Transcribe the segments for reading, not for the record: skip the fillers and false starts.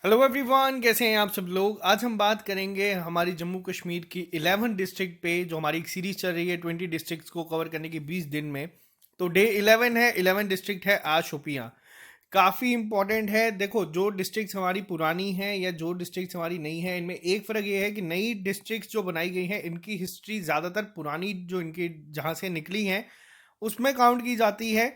Hello everyone, कैसे हैं आप सब लोग। आज हम बात करेंगे हमारी जम्मू कश्मीर की 11 डिस्ट्रिक्ट पे, जो हमारी एक सीरीज चल रही है 20 डिस्ट्रिक्ट्स को कवर करने की 20 दिन में। तो डे 11 है, 11 डिस्ट्रिक्ट है आज शोपियां। काफ़ी इंपॉर्टेंट है। देखो, जो डिस्ट्रिक्ट्स हमारी पुरानी हैं या जो डिस्ट्रिक्ट्स हमारी नई हैं, इनमें एक फ़र्क ये है कि नई डिस्ट्रिक्ट्स जो बनाई गई हैं इनकी हिस्ट्री ज़्यादातर पुरानी जो इनकी जहाँ से निकली हैं उसमें काउंट की जाती है।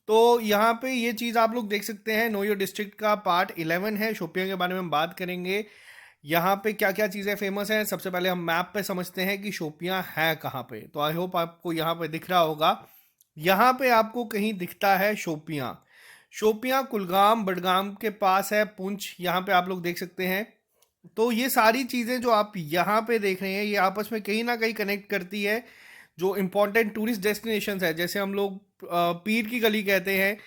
तो यहाँ पे ये चीज़ आप लोग देख सकते हैं। नो योर डिस्ट्रिक्ट का पार्ट 11 है। शोपियां के बारे में हम बात करेंगे। यहाँ पे क्या क्या चीज़ें फेमस हैं, सबसे पहले हम मैप पे समझते हैं कि शोपियां है कहाँ पे। तो आई होप आपको यहाँ पे दिख रहा होगा। यहाँ पे आपको कहीं दिखता है शोपियां। शोपियां कुलगाम बडगाम के पास है, पुंछ, यहाँ पे आप लोग देख सकते हैं। तो ये सारी चीज़ें जो आप यहाँ पे देख रहे हैं ये आपस में कहीं ना कहीं कनेक्ट करती है। जो इम्पोर्टेंट टूरिस्ट डेस्टिनेशंस है, जैसे हम लोग पीर की गली कहते हैं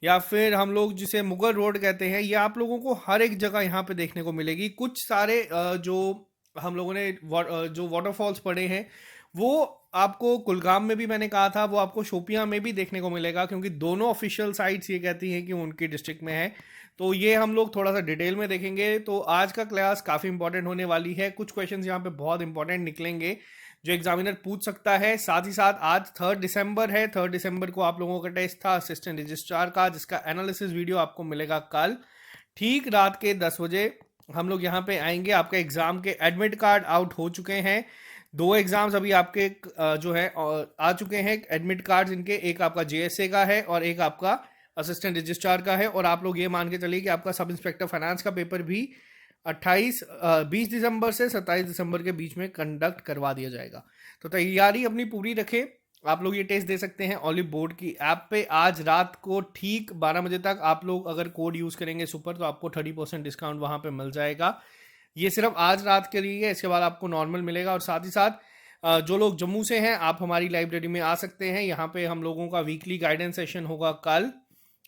या फिर हम लोग जिसे मुगल रोड कहते हैं, ये आप लोगों को हर एक जगह यहाँ पे देखने को मिलेगी। कुछ सारे जो हम लोगों ने जो वाटरफॉल्स पढ़े हैं वो आपको कुलगाम में भी मैंने कहा था, वो आपको शोपियां में भी देखने को मिलेगा, क्योंकि दोनों ऑफिशियल साइट्स ये कहती हैं कि उनकी डिस्ट्रिक्ट में है। तो ये हम लोग थोड़ा सा डिटेल में देखेंगे। तो आज का क्लास काफ़ी इंपॉर्टेंट होने वाली है। कुछ क्वेश्चंस यहाँ पे बहुत इंपॉर्टेंट निकलेंगे जो एग्जामिनर पूछ सकता है। साथ ही साथ आज 3 दिसंबर है। 3 दिसंबर को आप लोगों का टेस्ट था असिस्टेंट रजिस्ट्रार का, जिसका एनालिसिस वीडियो आपको मिलेगा कल ठीक रात के 10 बजे। हम लोग यहाँ पे आएंगे। आपके एग्जाम के एडमिट कार्ड आउट हो चुके हैं। 2 एग्जाम्स अभी आपके जो है आ चुके हैं एडमिट कार्ड इनके। एक आपका जेएसए का है और एक आपका असिस्टेंट रजिस्ट्रार का है। और आप लोग ये मान के चलिए कि आपका सब इंस्पेक्टर फाइनेंस का पेपर भी 20 दिसंबर से 27 दिसंबर के बीच में कंडक्ट करवा दिया जाएगा। तो तैयारी अपनी पूरी रखें। आप लोग ये टेस्ट दे सकते हैं ओलिव बोर्ड की ऐप पे। आज रात को ठीक 12 बजे तक आप लोग अगर कोड यूज़ करेंगे सुपर, तो आपको 30% डिस्काउंट वहाँ पे मिल जाएगा। ये सिर्फ आज रात के लिए है, इसके बाद आपको नॉर्मल मिलेगा। और साथ ही साथ जो लोग जम्मू से हैं, आप हमारी लाइब्रेरी में आ सकते हैं। यहाँ पे हम लोगों का वीकली गाइडेंस सेशन होगा कल,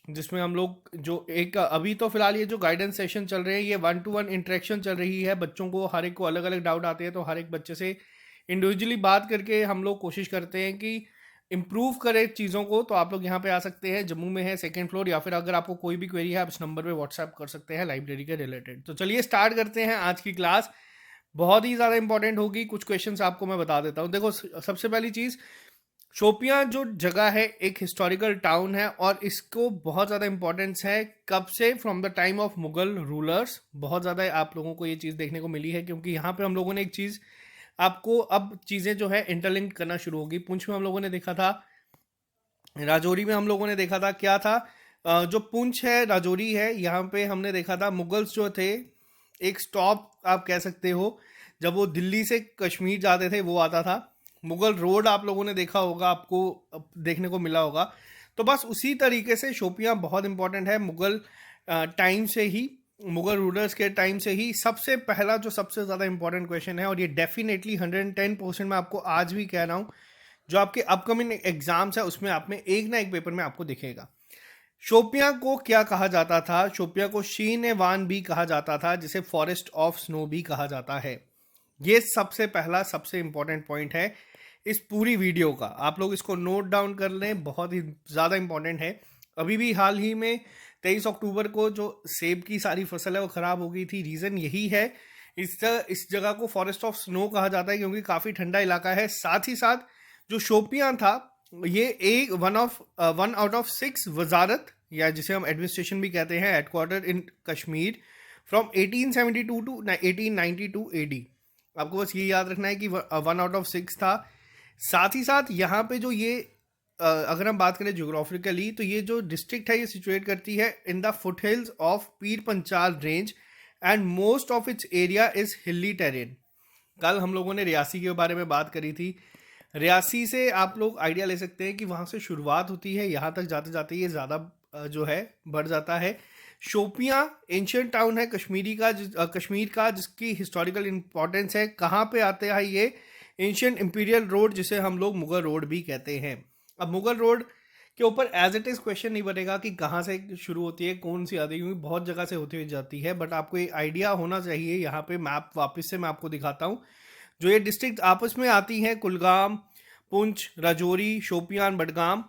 जिसमें हम लोग जो एक अभी तो फिलहाल ये जो गाइडेंस सेशन चल रहे हैं ये 1-to-1 इंटरेक्शन चल रही है। बच्चों को हर एक को अलग अलग डाउट आते हैं, तो हर एक बच्चे से इंडिविजुअली बात करके हम लोग कोशिश करते हैं कि इम्प्रूव करें चीज़ों को। तो आप लोग यहाँ पे आ सकते हैं। जम्मू में है, 2nd फ्लोर, या फिर अगर आपको कोई भी क्वेरी है आप इस नंबर पे व्हाट्सएप कर सकते हैं लाइब्रेरी के रिलेटेड। तो चलिए स्टार्ट करते हैं आज की क्लास। बहुत ही ज़्यादा इंपॉर्टेंट होगी। कुछ क्वेश्चंस आपको मैं बता देता हूँ। देखो, सबसे पहली चीज़, शोपियां जो जगह है एक हिस्टोरिकल टाउन है और इसको बहुत ज़्यादा इंपॉर्टेंस है। कब से? From the time of Mughal rulers. बहुत ज़्यादा आप लोगों को ये चीज़ देखने को मिली है, क्योंकि यहाँ पे हम लोगों ने एक चीज़ आपको अब चीज़ें जो है इंटरलिंक करना शुरू होगी। पुंछ में हम लोगों ने देखा था, राजौरी में हम लोगों ने देखा था, क्या था, जो पुंछ है राजौरी है, यहाँ पे हमने देखा था मुगल्स जो थे एक स्टॉप आप कह सकते हो, जब वो दिल्ली से कश्मीर जाते थे वो आता था। मुगल रोड आप लोगों ने देखा होगा, आपको देखने को मिला होगा। तो बस उसी तरीके से शोपियां बहुत इंपॉर्टेंट है। मुगल टाइम से ही, मुगल रूलर्स के टाइम से ही सबसे पहला जो सबसे ज़्यादा इंपॉर्टेंट क्वेश्चन है, और ये डेफिनेटली 110% मैं आपको आज भी कह रहा हूँ, जो आपके अपकमिंग एग्जाम्स है उसमें आप में एक ना एक पेपर में आपको दिखेगा। शोपियां को क्या कहा जाता था? शोपियां को शीनेवान भी कहा जाता था, जिसे फॉरेस्ट ऑफ स्नो भी कहा जाता है। ये सबसे पहला सबसे इंपॉर्टेंट पॉइंट है इस पूरी वीडियो का। आप लोग इसको नोट डाउन कर लें, बहुत ही ज़्यादा इंपॉर्टेंट है। अभी भी हाल ही में 23 अक्टूबर को जो सेब की सारी फसल है वो ख़राब हो गई थी। रीज़न यही है। इस जगह को फॉरेस्ट ऑफ स्नो कहा जाता है क्योंकि काफ़ी ठंडा इलाका है। साथ ही साथ जो शोपियां था ये एक वन आउट ऑफ 6 वजारत, या जिसे हम एडमिनिस्ट्रेशन भी कहते हैं, headquarter in Kashmir from 1872 to 1892 AD। आपको बस ये याद रखना है कि 1 आउट ऑफ 6 था। साथ ही साथ यहाँ पे जो ये अगर हम बात करें ज्योग्राफिकली, तो ये जो डिस्ट्रिक्ट है ये सिचुएट करती है in the foothills of Pir Panjal range and most of its area is hilly terrain. कल हम लोगों ने रियासी के बारे में बात करी थी। रियासी से आप लोग आइडिया ले सकते हैं कि वहाँ से शुरुआत होती है, यहाँ तक जाते जाते ये ज़्यादा जो है बढ़ जाता है। शोपियां एंशियंट टाउन है कश्मीर का, जिसकी हिस्टोरिकल इंपॉर्टेंस है। कहाँ पे आते हैं ये? एंशियंट इंपीरियल रोड, जिसे हम लोग मुगल रोड भी कहते हैं। अब मुगल रोड के ऊपर एज इट इज़ क्वेश्चन नहीं बनेगा कि कहाँ से शुरू होती है, कौन सी आती है, क्योंकि बहुत जगह से होती हुई जाती है। बट आपको एक आइडिया होना चाहिए। यहाँ पे मैप वापस से मैं आपको दिखाता हूँ। जो ये डिस्ट्रिक्ट आपस में आती हैं, कुलगाम, पुंछ, राजौरी, शोपियान, बडगाम,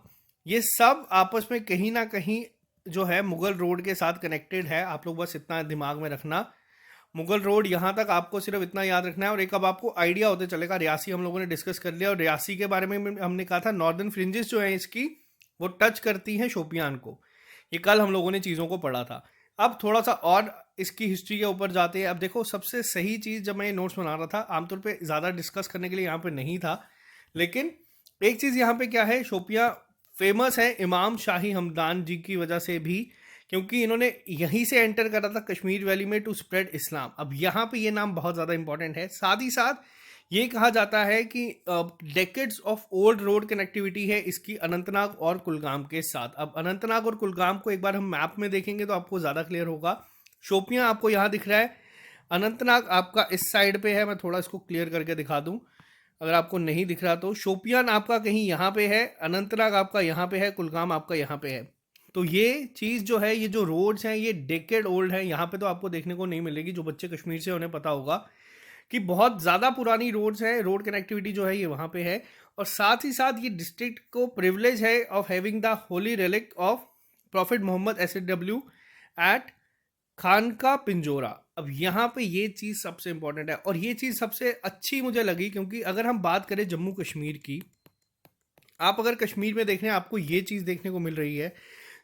ये सब आपस में कहीं ना कहीं जो है मुगल रोड के साथ कनेक्टेड है, आप लोग बस इतना दिमाग में रखना। मुगल रोड यहाँ तक आपको सिर्फ इतना याद रखना है। और एक अब आपको आइडिया होते चलेगा, रियासी हम लोगों ने डिस्कस कर लिया, और रियासी के बारे में हमने कहा था नॉर्दर्न फ्रिंजेस जो है इसकी वो टच करती हैं शोपियान को। ये कल हम लोगों ने चीज़ों को पढ़ा था। अब थोड़ा सा और इसकी हिस्ट्री के ऊपर जाते हैं। अब देखो, सबसे सही चीज़ जब मैं ये नोट्स बना रहा था, आमतौर पे ज़्यादा डिस्कस करने के लिए यहाँ पे नहीं था, लेकिन एक चीज़ यहाँ पे क्या है, शोपियाँ फेमस है इमाम शाही हमदान जी की वजह से भी, क्योंकि इन्होंने यहीं से एंटर करा था कश्मीर वैली में टू स्प्रेड इस्लाम। अब यहाँ पे ये नाम बहुत ज़्यादा इंपॉर्टेंट है। साथ ही साथ ये कहा जाता है कि decades of old road connectivity है इसकी अनंतनाग और कुलगाम के साथ। अब अनंतनाग और कुलगाम को एक बार हम मैप में देखेंगे तो आपको ज़्यादा क्लियर होगा। शोपियाँ आपको यहाँ दिख रहा है, अनंतनाग आपका इस साइड पे है। मैं थोड़ा इसको क्लियर करके दिखा दूँ अगर आपको नहीं दिख रहा तो। शोपियान आपका कहीं यहाँ पे है, अनंतनाग आपका यहाँ पे है, कुलगाम आपका यहाँ पे है। तो ये चीज़ जो है, ये जो रोड्स हैं ये डेकेड ओल्ड है। यहाँ पे तो आपको देखने को नहीं मिलेगी, जो बच्चे कश्मीर से उन्हें पता होगा कि बहुत ज़्यादा पुरानी रोड्स हैं। रोड कनेक्टिविटी जो है ये वहाँ पे है। और साथ ही साथ ये डिस्ट्रिक्ट को प्रिविलेज है of having the holy relic of prophet Mohammad SW at Khanqah Pinjora. अब यहाँ पे ये चीज़ सबसे इंपॉर्टेंट है, और ये चीज़ सबसे अच्छी मुझे लगी, क्योंकि अगर हम बात करें जम्मू कश्मीर की, आप अगर कश्मीर में देख रहे हैं आपको ये चीज़ देखने को मिल रही है।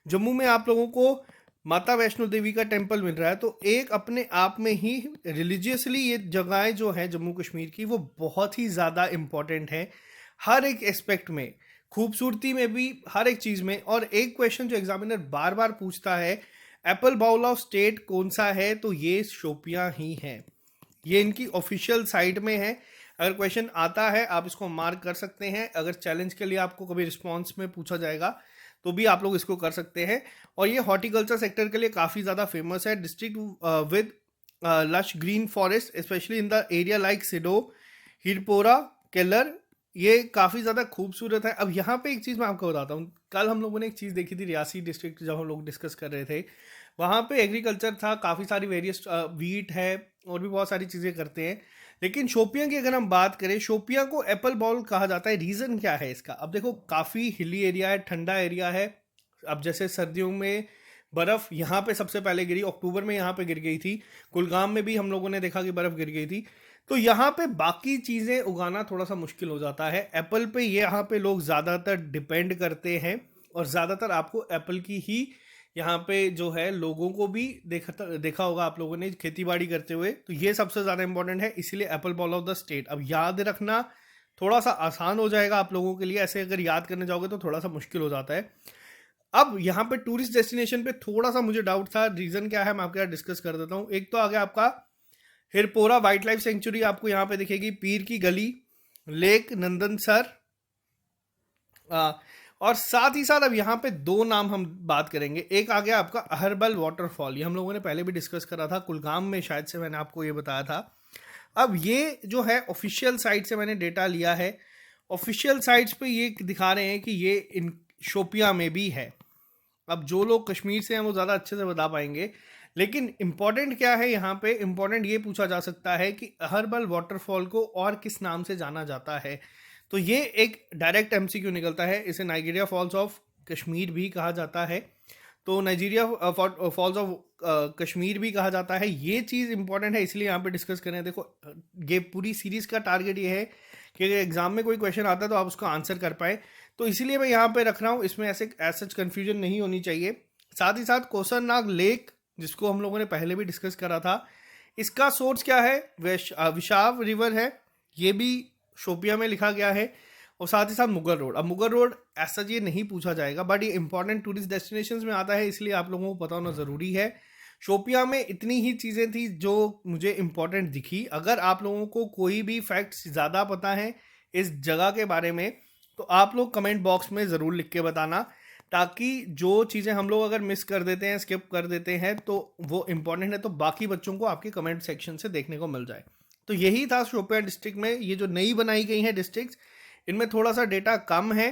जम्मू में आप लोगों को माता वैष्णो देवी का टेम्पल मिल रहा है, तो एक अपने आप में ही रिलीजियसली ये जगहें जो हैं जम्मू कश्मीर की वो बहुत ही ज़्यादा इम्पॉर्टेंट है हर एक एस्पेक्ट में, खूबसूरती में भी, हर एक चीज़ में। और एक क्वेश्चन जो एग्जामिनर बार बार पूछता है, एप्पल बाउल ऑफ स्टेट कौन सा है, तो ये शोपियाँ ही हैं। ये इनकी ऑफिशियल साइट में है। अगर क्वेश्चन आता है आप इसको मार्क कर सकते हैं। अगर चैलेंज के लिए आपको कभी रिस्पॉन्स में पूछा जाएगा तो भी आप लोग इसको कर सकते हैं। और ये हॉर्टिकल्चर सेक्टर के लिए काफ़ी ज़्यादा फेमस है। District with lush green forest specially in the area like सिडो, Hirpora, Keller, ये काफ़ी ज़्यादा खूबसूरत है। अब यहाँ पे एक चीज़ मैं आपको बताता हूँ, कल हम लोगों ने एक चीज़ देखी थी रियासी डिस्ट्रिक्ट, जब हम लोग डिस्कस कर रहे थे, वहाँ पे एग्रीकल्चर था, काफ़ी सारी वेरियस वीट है और भी बहुत सारी चीज़ें करते हैं। लेकिन शोपियाँ की अगर हम बात करें, शोपियाँ को एप्पल बाउल कहा जाता है। रीज़न क्या है इसका? अब देखो, काफ़ी हिली एरिया है, ठंडा एरिया है। अब जैसे सर्दियों में बर्फ़ यहाँ पे सबसे पहले गिरी, अक्टूबर में यहाँ पे गिर गई थी। कुलगाम में भी हम लोगों ने देखा कि बर्फ़ गिर गई थी। तो यहाँ पे बाकी चीज़ें उगाना थोड़ा सा मुश्किल हो जाता है। एप्पल पे यहाँ पे लोग ज़्यादातर डिपेंड करते हैं, और ज़्यादातर आपको एप्पल की ही यहाँ पे जो है लोगों को भी देखा होगा आप लोगों ने खेती बाड़ी करते हुए। तो ये सबसे ज़्यादा इंपॉर्टेंट है, इसीलिए apple bowl of the state. अब याद रखना थोड़ा सा आसान हो जाएगा आप लोगों के लिए, ऐसे अगर याद करने जाओगे तो थोड़ा सा मुश्किल हो जाता है। अब यहाँ पे टूरिस्ट डेस्टिनेशन पे थोड़ा सा मुझे डाउट था, रीज़न क्या है मैं आपके साथ डिस्कस कर देता हूँ। एक तो आ गया आपका हिरपोरा वाइल्ड लाइफ सेंचुरी, आपको यहाँ पे दिखेगी, पीर की गली, लेक नंदनसर, और साथ ही साथ अब यहाँ पे दो नाम हम बात करेंगे। एक आ गया आपका अहरबल वाटरफॉल, ये हम लोगों ने पहले भी डिस्कस करा था, कुलगाम में शायद से मैंने आपको ये बताया था। अब ये जो है ऑफिशियल साइट से मैंने डेटा लिया है, ऑफिशियल साइट्स पे ये दिखा रहे हैं कि ये इन शोपियाँ में भी है। अब जो लोग कश्मीर से हैं वो ज़्यादा अच्छे से बता पाएंगे, लेकिन इम्पॉर्टेंट क्या है यहाँ पे, इम्पॉर्टेंट ये पूछा जा सकता है कि अहरबल वाटरफॉल को और किस नाम से जाना जाता है। तो ये एक डायरेक्ट MCQ निकलता है। इसे नाइजीरिया फॉल्स ऑफ कश्मीर भी कहा जाता है, तो नाइजीरिया फॉल्स ऑफ कश्मीर भी कहा जाता है। ये चीज़ इंपॉर्टेंट है, इसलिए यहाँ पे डिस्कस करें। देखो, ये पूरी सीरीज़ का टारगेट ये है कि अगर एग्जाम में कोई क्वेश्चन आता है तो आप उसको आंसर कर पाए, तो इसीलिए मैं यहाँ पे रख रहा हूँ। इसमें ऐसे सच कन्फ्यूजन नहीं होनी चाहिए। साथ ही साथ कोसरनाग लेक, जिसको हम लोगों ने पहले भी डिस्कस करा था, इसका सोर्स क्या है, विशाव रिवर है, ये भी शोपिया में लिखा गया है। और साथ ही साथ मुगल रोड। अब मुगल रोड ऐसा ये नहीं पूछा जाएगा, बट ये इंपॉर्टेंट टूरिस्ट डेस्टिनेशंस में आता है, इसलिए आप लोगों को पता होना ज़रूरी है। शोपिया में इतनी ही चीज़ें थी जो मुझे इंपॉर्टेंट दिखी। अगर आप लोगों को कोई भी फैक्ट्स ज़्यादा पता है इस जगह के बारे में, तो आप लोग कमेंट बॉक्स में ज़रूर लिख के बताना, ताकि जो चीज़ें हम लोग अगर मिस कर देते हैं, स्किप कर देते हैं, तो वो इंपॉर्टेंट है, तो बाकी बच्चों को आपके कमेंट सेक्शन से देखने को मिल जाए। तो यही था शोपिया डिस्ट्रिक्ट में। ये जो नई बनाई गई हैं डिस्ट्रिक्ट, इनमें थोड़ा सा डेटा कम है।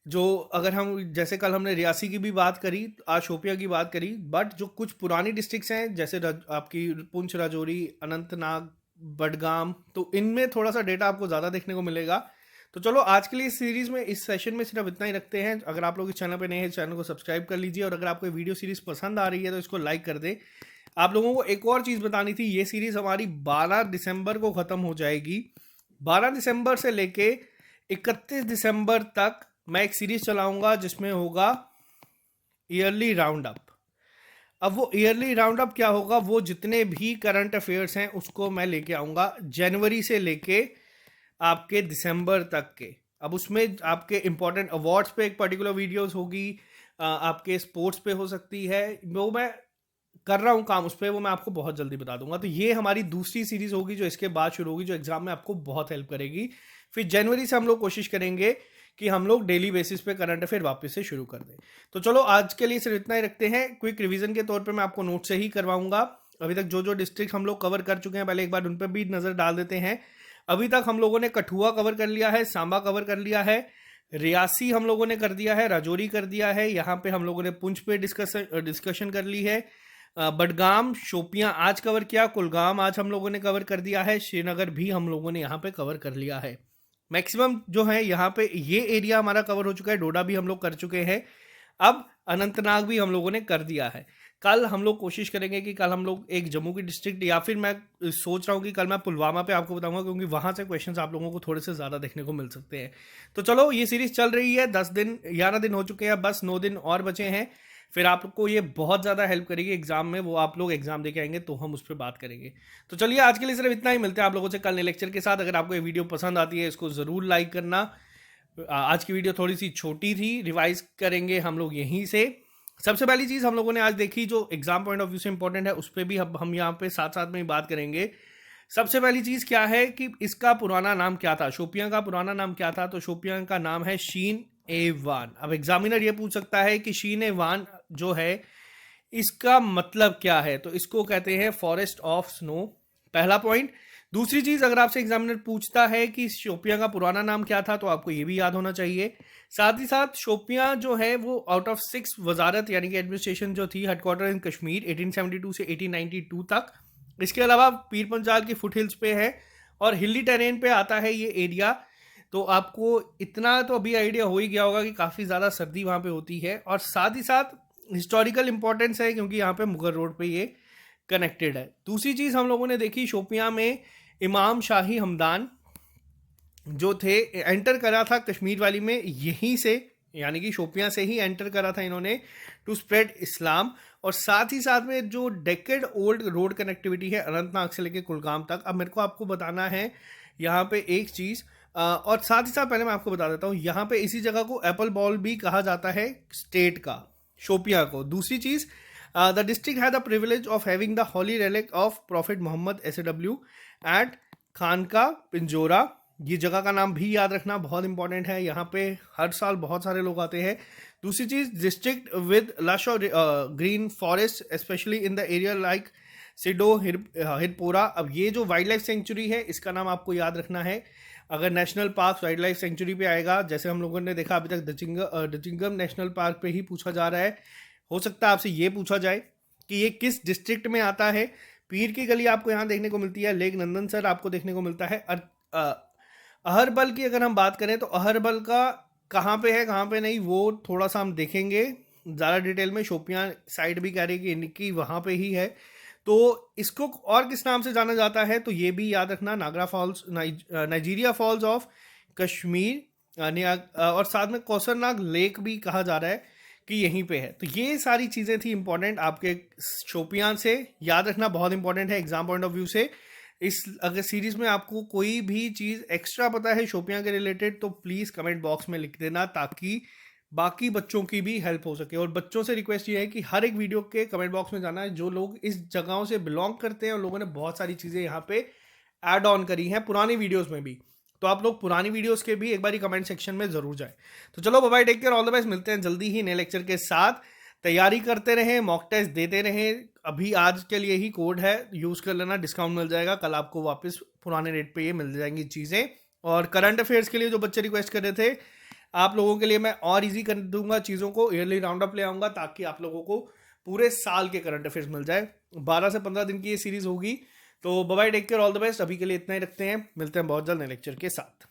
जो अगर हम, जैसे कल हमने रियासी की भी बात करी, आज शोपिया की बात करी, बट जो कुछ पुरानी डिस्ट्रिक्ट्स हैं जैसे आपकी पुंछ, राजौरी, अनंतनाग, बडगाम, तो इनमें थोड़ा सा डेटा आपको ज़्यादा देखने को मिलेगा। तो चलो आज के लिए इस सीरीज़ में, इस सेशन में सिर्फ इतना ही रखते हैं। अगर आप लोग इस चैनल पे नए हैं, चैनल को सब्सक्राइब कर लीजिए, और अगर आपको ये वीडियो सीरीज़ पसंद आ रही है तो इसको लाइक कर दें। आप लोगों को एक और चीज़ बतानी थी, ये सीरीज़ हमारी 12 दिसंबर को ख़त्म हो जाएगी। 12 दिसंबर से लेके 31 दिसंबर तक मैं एक सीरीज़ चलाऊंगा जिसमें होगा ईयरली राउंड अप। अब वो ईयरली राउंड अप क्या होगा, वो जितने भी करंट अफेयर्स हैं उसको मैं लेके आऊँगा जनवरी से लेके आपके दिसंबर तक के। अब उसमें आपके इंपॉर्टेंट अवार्ड्स पे एक पर्टिकुलर वीडियोस होगी, आपके स्पोर्ट्स पे हो सकती है, वो मैं कर रहा हूँ काम उस पर, वो मैं आपको बहुत जल्दी बता दूंगा। तो ये हमारी दूसरी सीरीज होगी जो इसके बाद शुरू होगी, जो एग्जाम में आपको बहुत हेल्प करेगी। फिर जनवरी से हम लोग कोशिश करेंगे कि हम लोग डेली बेसिस पे करंट अफेयर वापस से शुरू कर दें। तो चलो आज के लिए सिर्फ इतना ही रखते हैं। क्विक रिवीजन के तौर पे मैं आपको नोट से ही करवाऊंगा। अभी तक जो जो डिस्ट्रिक्ट हम लोग कवर कर चुके हैं पहले एक बार उन पर भी नजर डाल देते हैं। अभी तक हम लोगों ने कठुआ कवर कर लिया है, सांबा कवर कर लिया है, रियासी हम लोगों ने कर दिया है, राजौरी कर दिया है, यहाँ पे हम लोगों ने पुंछ पे डिस्कशन कर ली है, बडगाम शोपियां आज कवर किया, कुलगाम आज हम लोगों ने कवर कर दिया है, श्रीनगर भी हम लोगों ने यहाँ पे कवर कर लिया है। मैक्सिमम जो है यहाँ पे ये एरिया हमारा कवर हो चुका है। डोडा भी हम लोग कर चुके हैं। अब अनंतनाग भी हम लोगों ने कर दिया है। कल हम लोग कोशिश करेंगे कि कल हम लोग एक जम्मू की डिस्ट्रिक्ट, या फिर मैं सोच रहा हूँ कि कल मैं पुलवामा पे आपको बताऊंगा, क्योंकि वहां से क्वेश्चंस आप लोगों को थोड़े से ज़्यादा देखने को मिल सकते हैं। तो चलो ये सीरीज चल रही है, 10 दिन 11 दिन हो चुके हैं, बस 9 दिन और बचे हैं। फिर आपको ये बहुत ज़्यादा हेल्प करेगी एग्जाम में, वो आप लोग एग्जाम देके आएंगे तो हम उस पर बात करेंगे। तो चलिए आज के लिए सिर्फ इतना ही, मिलते हैं आप लोगों से कल नए लेक्चर के साथ। अगर आपको ये वीडियो पसंद आती है इसको ज़रूर लाइक करना। आज की वीडियो थोड़ी सी छोटी थी, रिवाइज करेंगे हम लोग यहीं से। सबसे पहली चीज़ हम लोगों ने आज देखी जो एग्जाम पॉइंट ऑफ व्यू से इंपॉर्टेंट है, उस पर भी हम यहाँ पे साथ साथ में ही बात करेंगे। सबसे पहली चीज़ क्या है कि इसका पुराना नाम क्या था, शोपियां का पुराना नाम क्या था। तो शोपियां का नाम है शीन ए वान। अब एग्जामिनर ये पूछ सकता है कि शीन ए वान जो है इसका मतलब क्या है, तो इसको कहते हैं फॉरेस्ट ऑफ स्नो, पहला पॉइंट। दूसरी चीज, अगर आपसे एग्जामिनर पूछता है कि शोपियां का पुराना नाम क्या था, तो आपको ये भी याद होना चाहिए। साथ ही साथ शोपियां जो है वो आउट ऑफ 6 वजारत यानी कि एडमिनिस्ट्रेशन जो थी, हेडक्वार्टर इन कश्मीर 1872 से 1892 तक। इसके अलावा पीर पंजाल की फुट हिल्स पे है और हिली टेरेन पे आता है ये एरिया। तो आपको इतना तो अभी आइडिया हो ही गया होगा कि काफ़ी ज़्यादा सर्दी वहाँ पे होती है, और साथ ही साथ हिस्टोरिकल इंपॉर्टेंस है क्योंकि यहाँ पे मुगल रोड पे ये कनेक्टेड है। दूसरी चीज़ हम लोगों ने देखी, शोपियां में इमाम शाही हमदान जो थे एंटर करा था कश्मीर वाली में यहीं से, यानी कि शोपियां से ही एंटर करा था इन्होंने टू स्प्रेड इस्लाम। और साथ ही साथ में जो डेकेड ओल्ड रोड कनेक्टिविटी है अनंतनाग से लेकर कुलगाम तक। अब मेरे को आपको बताना है यहाँ पे एक चीज़, और साथ ही साथ पहले मैं आपको बता देता हूँ, यहाँ पे इसी जगह को एप्पल बॉल भी कहा जाता है स्टेट का, शोपियां को। दूसरी चीज़, the district had the privilege of having the holy relic of prophet Mohammad SAW at Khanqah Pinjora. ये जगह का नाम भी याद रखना बहुत इंपॉर्टेंट है, यहाँ पे हर साल बहुत सारे लोग आते हैं। दूसरी चीज़, डिस्ट्रिक्ट विद लश और green forest specially in the area like सिडो Hirpora. अब ये जो वाइल्ड लाइफ सेंचुरी है इसका नाम आपको याद रखना है। अगर national park wild life sanctuary पे आएगा, जैसे हम लोगों ने देखा अभी तक दचिंगम नेशनल पार्क पे ही पूछा जा रहा है, हो सकता है आपसे ये पूछा जाए कि ये किस डिस्ट्रिक्ट में आता है। पीर की गली आपको यहाँ देखने को मिलती है, लेक नंदनसर आपको देखने को मिलता है। अहरबल की अगर हम बात करें तो अहरबल का कहाँ पे है कहाँ पे नहीं वो थोड़ा सा हम देखेंगे ज़्यादा डिटेल में। शोपियां साइड भी कह रही कि इनकी वहाँ पे ही है, तो इसको और किस नाम से जाना जाता है तो ये भी याद रखना, Niagara falls, Niagara falls of Kashmir, और साथ में कौसरनाग लेक भी कहा जा रहा है कि यहीं पे है। तो ये सारी चीज़ें थी इंपॉर्टेंट आपके शोपियां से, याद रखना बहुत इंपॉर्टेंट है एग्जाम पॉइंट ऑफ व्यू से। इस अगर सीरीज में आपको कोई भी चीज़ एक्स्ट्रा पता है शोपियां के रिलेटेड तो प्लीज़ कमेंट बॉक्स में लिख देना, ताकि बाकी बच्चों की भी हेल्प हो सके। और बच्चों से रिक्वेस्ट ये है कि हर एक वीडियो के कमेंट बॉक्स में जाना है जो लोग इस जगहों से बिलोंग करते हैं, और लोगों ने बहुत सारी चीज़ें यहाँ पे ऐड ऑन करी हैं पुरानी वीडियोस में भी, तो आप लोग पुरानी वीडियोस के भी एक बार कमेंट सेक्शन में ज़रूर जाए। तो चलो bye bye, take care, all the best, मिलते हैं जल्दी ही नए लेक्चर के साथ। तैयारी करते रहें, मॉक टेस्ट देते रहें। अभी आज के लिए ही कोड है, यूज़ कर लेना, डिस्काउंट मिल जाएगा, कल आपको वापस पुराने रेट पे ये मिल जाएंगी चीज़ें। और करंट अफेयर्स के लिए जो बच्चे रिक्वेस्ट कर रहे थे, आप लोगों के लिए मैं और इजी कर दूंगा चीज़ों को, ईयरली राउंड अप ले आऊँगा ताकि आप लोगों को पूरे साल के करंट अफेयर्स मिल जाए। 12 से 15 दिन की ये सीरीज़ होगी। तो bye bye, take care, all the best. अभी के लिए इतना ही रखते हैं, मिलते हैं बहुत जल्द नए लेक्चर के साथ।